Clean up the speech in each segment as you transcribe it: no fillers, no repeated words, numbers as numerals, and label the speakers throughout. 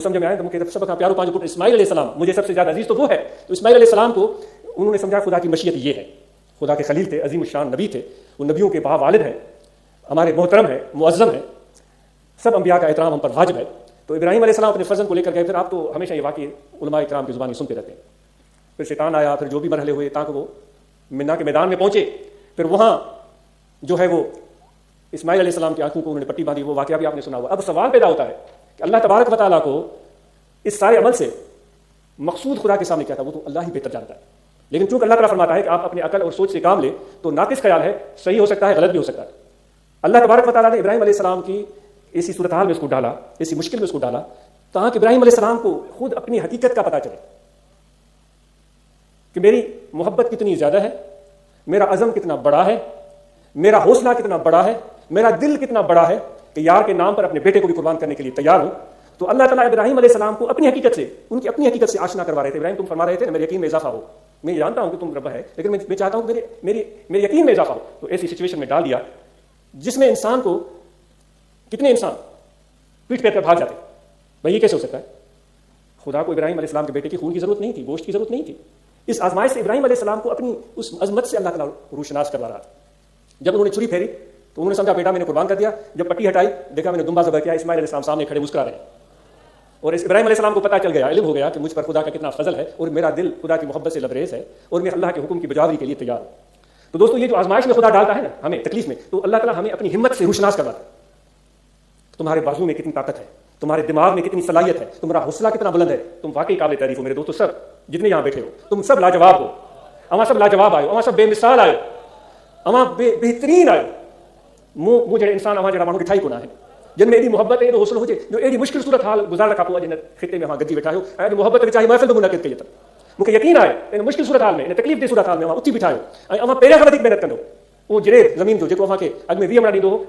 Speaker 1: سمجھ میں آئے تو مجھے سب کا پیارو پانچ پٹ اسماعیل علیہ السلام مجھے سب سے زیادہ عزیز تو وہ ہے. تو اسماعیل علیہ السلام کو انہوں نے سمجھا خدا کی مشیت یہ ہے. خدا کے خلیل تھے, عظیم الشان نبی تھے, وہ نبیوں کے با والد ہیں, ہمارے محترم ہیں, معظم ہیں, سب انبیاء کا احترام ہم پر واجب ہے. تو ابراہیم علیہ السلام اپنے فرزند کو لے کر گئے. پھر آپ تو ہمیشہ یہ واقعی علماء اکرام کی زبانی سنتے رہتے ہیں. پھر شیطان آیا, پھر جو بھی مرحلے ہوئے تاکہ وہ منا کے میدان میں پہنچے. پھر وہاں جو ہے وہ اسماعیل علیہ السلام کی آنکھوں کو انہوں نے پٹی باندھی, وہ واقعہ بھی آپ نے سنا ہوا. اب سوال پیدا ہوتا ہے کہ اللہ تبارک و تعالیٰ کو اس سارے عمل سے مقصود خدا کے سامنے کیا تھا, وہ تو اللہ ہی بہتر جانتا ہے. لیکن چونکہ اللہ تعالیٰ فرماتا ہے کہ آپ اپنے عقل اور سوچ سے کام لیں, تو ناقص خیال ہے, صحیح ہو سکتا ہے, غلط بھی ہو سکتا ہے. اللہ تبارک و تعالیٰ نے ابراہیم علیہ السلام کی ایسی صورتحال میں اس کو ڈالا, ایسی مشکل میں اس کو ڈالا, تاکہ ابراہیم علیہ السلام کو خود اپنی حقیقت کا پتہ چلے کہ میری محبت کتنی زیادہ ہے, میرا عزم کتنا بڑا ہے, میرا حوصلہ کتنا بڑا ہے, میرا دل کتنا بڑا ہے کہ یار کے نام پر اپنے بیٹے کو بھی قربان کرنے کے لیے تیار ہوں. تو اللہ تعالیٰ ابراہیم علیہ السلام کو اپنی حقیقت سے, ان کی اپنی حقیقت سے آشنا کروا رہے تھے. ابراہیم تم فرما رہے تھے میرے یقین میں اضافہ ہو, میں جانتا ہوں کہ تم رب ہے, لیکن میں چاہتا ہوں کہ میرے یقین میں اضافہ ہو. تو ایسی سچویشن میں ڈال دیا جس میں انسان کو, کتنے انسان پیٹ پھیر کر بھاگ جاتے. بھائی یہ کیسے ہو سکتا ہے؟ خدا کو ابراہیم علیہ السلام کے بیٹے کی خون کی ضرورت نہیں تھی, گوشت کی ضرورت نہیں تھی. اس آزمائش سے ابراہیم علیہ السلام کو اپنی اس عظمت سے اللہ تعالیٰ روشناس کروا رہا تھا. جب انہوں نے چھری پھیری تو انہوں نے سمجھا بیٹا میں نے قربان کر دیا. جب پٹی ہٹائی دیکھا میں نے دمبا ذبح کیا. اسماعیل علیہ السلام سامنے کھڑے مسکرا رہے ہیں, اور اس ابراہیم علیہ السلام کو پتہ چل گیا, علم ہو گیا کہ مجھ پر خدا کا کتنا فضل ہے, اور میرا دل خدا کی محبت سے لبریز ہے, اور میں اللہ کے حکم کی بجاوری کے لیے تیار ہوں. تو دوستو یہ جو آزمائش میں خدا ڈالتا ہے نا ہمیں تکلیف میں, تو اللہ تعالیٰ ہمیں اپنی ہمت سے روشناس کرواتا ہے. تمہارے بازو میں کتنی طاقت ہے, تمہارے دماغ میں کتنی صلاحیت ہے, تمہارا حوصلہ کتنا بلند ہے, تم واقعی قابل تعریف ہو. میرے دوستو سب جتنے یہاں بیٹھے ہو تم سب لاجواب ہو, اما سب لاجواب آئے, اما سب بے مثال آئے, اما بہترین آئے. وہ جڑے انسان اما جڑا مانو ڈٹھائی کو نہ ہے, جن میں ایڈی محبت ہے, حوصلہ ہو جائے, جو ایڈی مشکل صورت حال گزار رکھا ہوا جن خطے میں وہاں گدی بیٹھا ہو, ایڈی محبت کے چاہے محفل تو منعقد کیے تھا. مجھے یقین آئے ان مشکل صورت حال میں, ان تکلیف دی صورت حال میں وہاں اتھی بٹھاؤ, اما پہلے کا وڌیک محنت کرو. وہ جڑے زمین جو جيڪو اوهان کي اڳ میں 20 مڻ ڏيندو هو,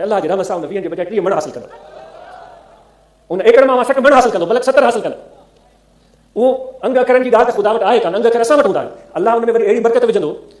Speaker 1: الله جي رحمت سان 20 جي بجاء 30 مڻ حاصل ڪندو. ان ایکڑ مان 60 مڻ حاصل ڪندو, بلڪ 70 حاصل ڪندو. وہ انگ اکرن جي ڳالهه خدا وٽ آهي کان, انگ اکر اسان وٽ هوندا آهن. الله ان میں وری اهڙي برکت وجندو,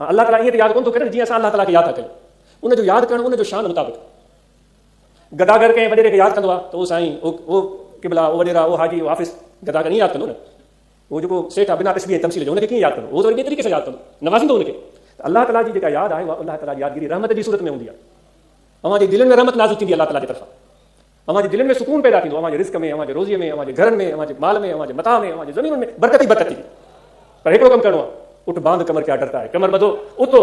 Speaker 1: ہاں اللہ تعالیٰ یہ یاد کون تو کرے جی اسان اللہ تعالیٰ کے یاد کریں. ان جو یاد کرنا ان جو شان مطابق گداگر کے وڈیرے کے یاد کندو آ تو سائیں وہ قبلہ وہ وڈیرا وہ حاجی وہ حافظ گداگر نہیں یاد کندو نا, وہ جو سیٹھ بنا تشبیہ تمثیل جو ان کے کیوں یاد کرو, وہ تو بے طریقے سے یاد کرو, نوازندو ان کے. اللہ تعالیٰ جی جکا یاد آئے وہ اللہ تعالیٰ یادگیری رحمت کی صورت میں ہوندی ہے. اواں جی دلن میں رحمت نازل تھیندی اللہ تعالیٰ کی طرف, اواں جی دلن میں سکون پیدا تھیندو, اواں جے رزق میں, اواں جے روزی میں, اواں جے گھرن میں, اواں جے مال میں, اواں جے متاع میں, اواں جے زمین میں برکت ہی برکت تھی. پر ایکڑو کم کرنو, اٹھ باندھ کمر کیا ڈرتا ہے, کمر بدھو اتو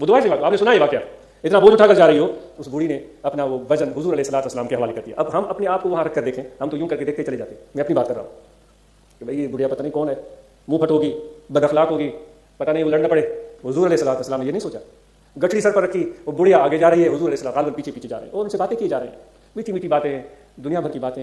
Speaker 1: وہ دعا سے آپ نے سنا ہے واقعہ، اتنا بوجھ اٹھا کر جا رہی ہو، اس بوڑھی نے اپنا وہ وزن حضور علیہ السلام کے حوالے کر دیا. اب ہم اپنے آپ کو وہاں رکھ کر دیکھیں، ہم تو یوں کر کے دیکھتے چلے جاتے ہیں. میں اپنی بات کر رہا ہوں کہ بھائی یہ بڑھیا پتہ نہیں کون ہے، منہ پھٹ ہوگی، بد اخلاق ہوگی، پتہ نہیں وہ لڑنا پڑے. حضور علیہ السلام نے یہ نہیں سوچا. گٹھڑی سر پر رکھی، وہ بڑھیا آگے جا رہی ہے، حضور علیہ السلام غالباً پیچھے پیچھے جا رہے ہیں اور ان سے باتیں کی جا رہے ہیں، میٹھی میٹھی باتیں، دنیا بھر کی باتیں.